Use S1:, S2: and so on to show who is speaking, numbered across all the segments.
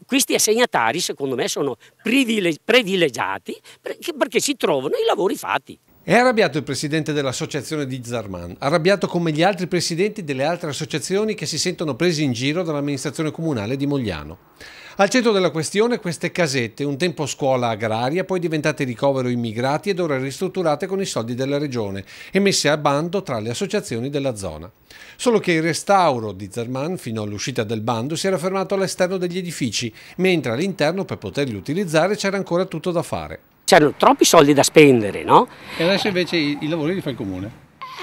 S1: questi assegnatari secondo me sono privilegiati perché si trovano i lavori fatti.
S2: È arrabbiato il presidente dell'associazione di Zarman, arrabbiato come gli altri presidenti delle altre associazioni che si sentono presi in giro dall'amministrazione comunale di Mogliano. Al centro della questione queste casette, un tempo scuola agraria, poi diventate ricovero immigrati ed ora ristrutturate con i soldi della regione e messe a bando tra le associazioni della zona. Solo che il restauro di Zarman fino all'uscita del bando si era fermato all'esterno degli edifici, mentre all'interno per poterli utilizzare c'era ancora tutto da fare.
S1: C'erano troppi soldi da spendere, no?
S3: E adesso invece i lavori li fa il comune?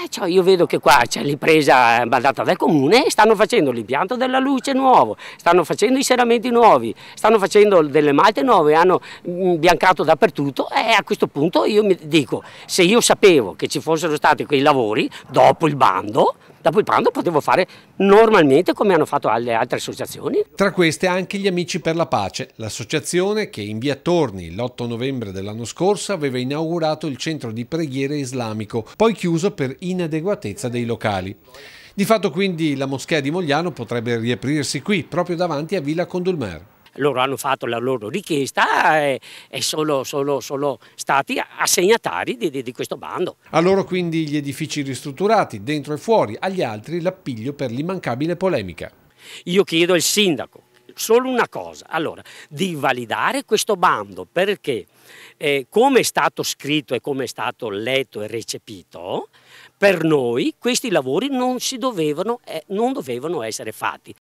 S1: Cioè io vedo che qua c'è l'impresa mandata dal comune e stanno facendo l'impianto della luce nuovo, stanno facendo i serramenti nuovi, stanno facendo delle malte nuove, hanno imbiancato dappertutto e a questo punto io mi dico, se io sapevo che ci fossero stati quei lavori dopo il bando potevo fare normalmente come hanno fatto le altre associazioni.
S2: Tra queste anche gli Amici per la Pace, l'associazione che in via Torni l'8 novembre dell'anno scorso aveva inaugurato il centro di preghiere islamico, poi chiuso per inadeguatezza dei locali. Di fatto quindi la moschea di Mogliano potrebbe riaprirsi qui, proprio davanti a Villa Condulmer.
S1: Loro hanno fatto la loro richiesta e sono stati assegnatari di questo bando.
S2: A loro quindi gli edifici ristrutturati, dentro e fuori, agli altri l'appiglio per l'immancabile polemica.
S1: Io chiedo al sindaco solo una cosa, allora, di validare questo bando perché come è stato scritto e come è stato letto e recepito, per noi questi lavori non dovevano essere fatti.